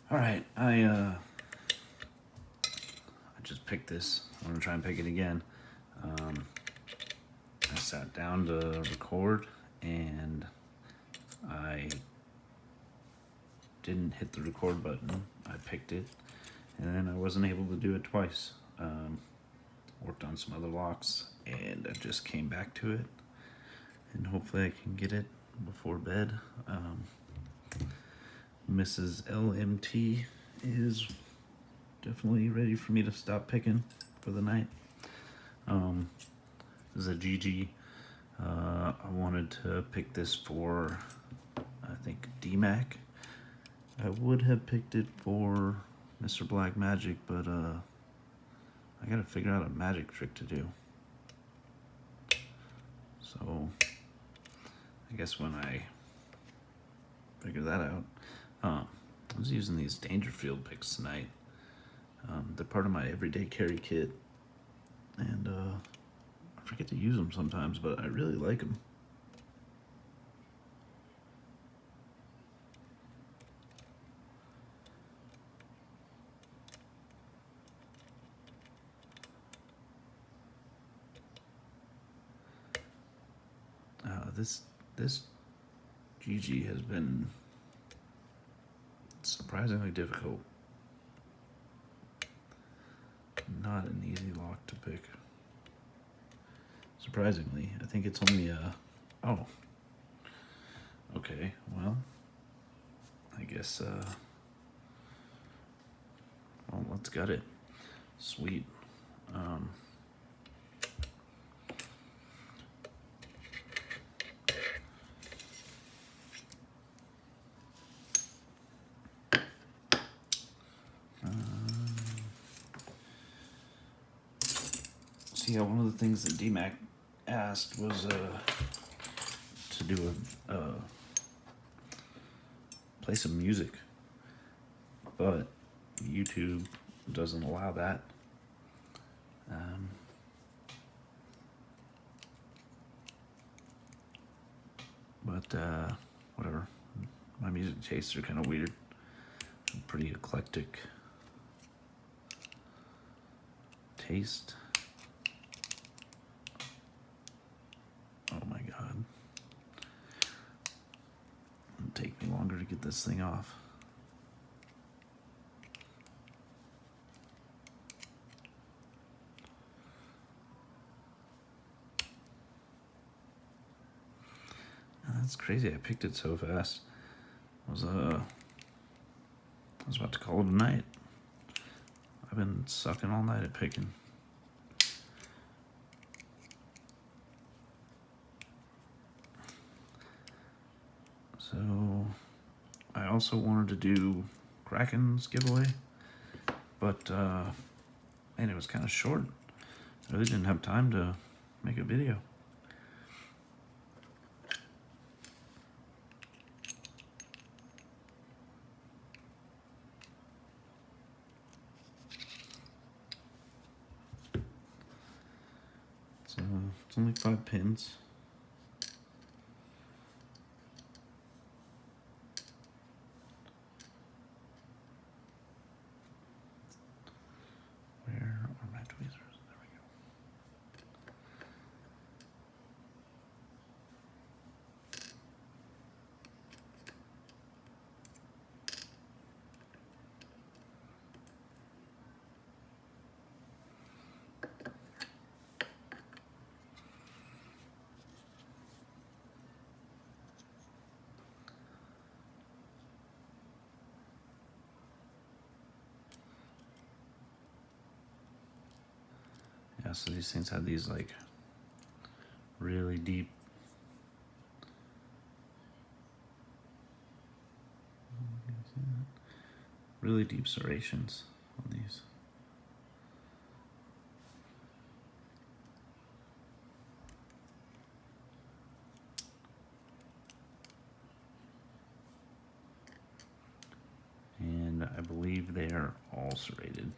All right, I just picked this. I'm gonna try and pick it again. I sat down to record and I didn't hit the record button. I picked it and then I wasn't able to do it twice. Worked on some other locks and I just came back to it, and hopefully I can get it before bed. Mrs. LMT is definitely ready for me to stop picking for the night. This is a GEGE. I wanted to pick this for, I think, DMAC. I would have picked it for Mr. Black Magic, but I gotta figure out a magic trick to do. So I guess when I figure that out, I was using these Dangerfield picks tonight. They're part of my everyday carry kit, and I forget to use them sometimes, but I really like them. This GEGE has been surprisingly difficult. Not an easy lock to pick. Surprisingly, I think it's only oh. Okay, well, I guess well, let's gut it. Sweet. Yeah, one of the things that DMAC asked was to do play some music, but YouTube doesn't allow that. But whatever. My music tastes are kind of weird. I'm pretty eclectic taste. Oh my god. It'll take me longer to get this thing off. That's crazy. I picked it so fast. I was about to call it a night. I've been sucking all night at picking. So I also wanted to do Kraken's giveaway, but man, it was kind of short. I really didn't have time to make a video. So it's only 5 pins. Where are my tweezers? There we go. Yeah, so these things have these like really deep serrations on these. And I believe they are all serrated.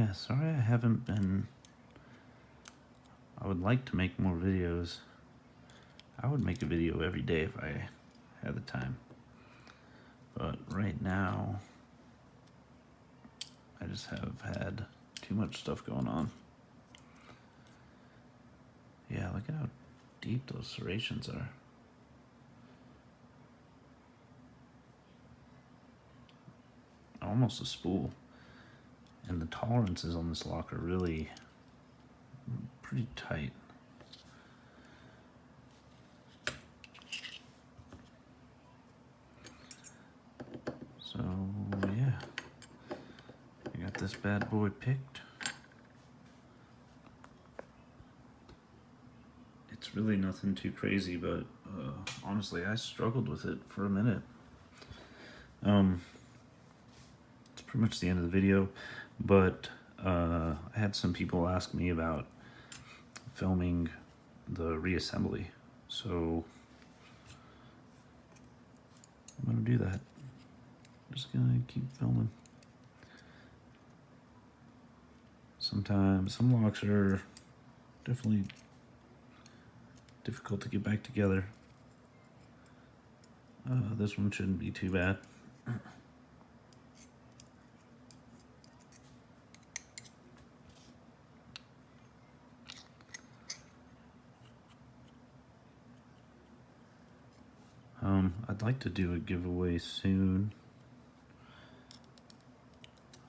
yeah, sorry I haven't been... I would like to make more videos. I would make a video every day if I had the time. But right now, I just have had too much stuff going on. Yeah, look at how deep those serrations are. Almost a spool. And the tolerances on this lock are really pretty tight. So yeah, I got this bad boy picked. It's really nothing too crazy, but honestly, I struggled with it for a minute. It's pretty much the end of the video, but I had some people ask me about filming the reassembly, so I'm gonna do that. I'm just gonna keep filming. Sometimes some locks are definitely difficult to get back together. This one shouldn't be too bad. I'd like to do a giveaway soon.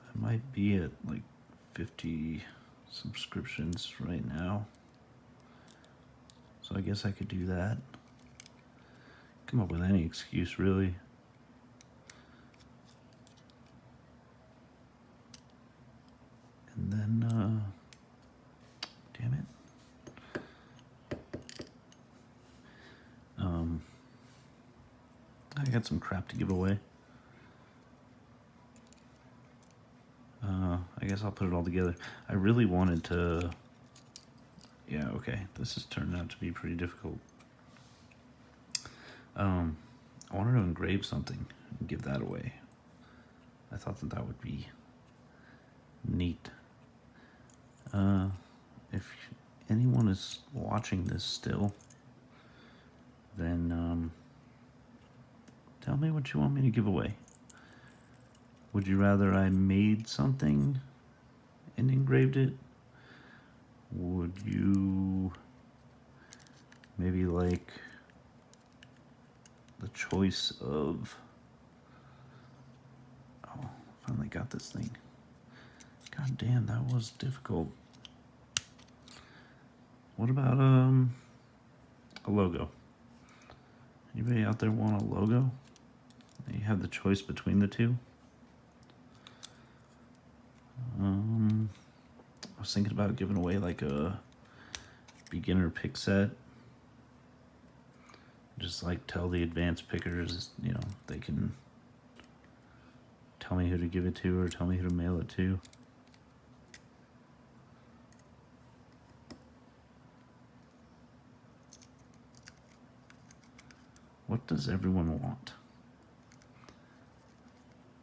I might be at like 50 subscriptions right now. So I guess I could do that. Come up with any excuse, really. And then, damn it. I got some crap to give away. I guess I'll put it all together. I really wanted to... Yeah, okay. This has turned out to be pretty difficult. I wanted to engrave something and give that away. I thought that that would be neat. If anyone is watching this still, then tell me what you want me to give away. Would you rather I made something and engraved it? Would you maybe like the choice of... Oh, finally got this thing. God damn, that was difficult. What about a logo? Anybody out there want a logo? You have the choice between the two. I was thinking about giving away like a beginner pick set. Just like tell the advanced pickers, you know, they can tell me who to give it to or tell me who to mail it to. What does everyone want?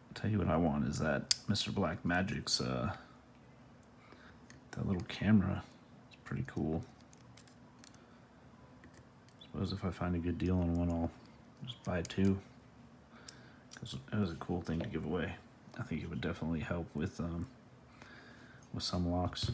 I'll tell you what I want is that Mr. Black Magic's that little camera. It's pretty cool. Suppose if I find a good deal on one, I'll just buy two. Because it was a cool thing to give away. I think it would definitely help with some locks.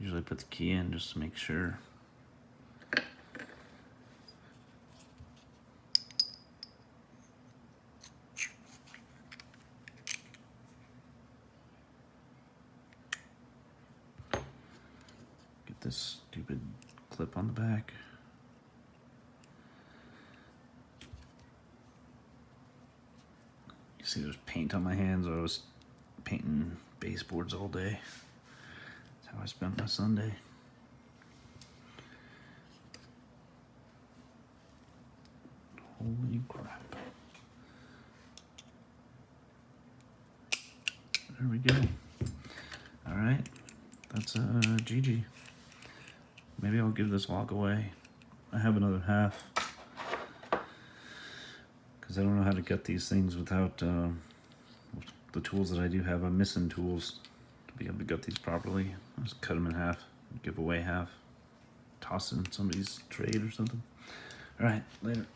Usually put the key in just to make sure. Get this stupid clip on the back. You see there's paint on my hands, or I was painting baseboards all day. That's how I spent my Sunday. Holy crap. There we go. All right, that's GEGE. Maybe I'll give this lock away. I have another half because I don't know how to get these things without the tools that I do have. I'm missing tools to be able to gut these properly. I'll just cut them in half, give away half, toss it in somebody's trade or something. All right, later.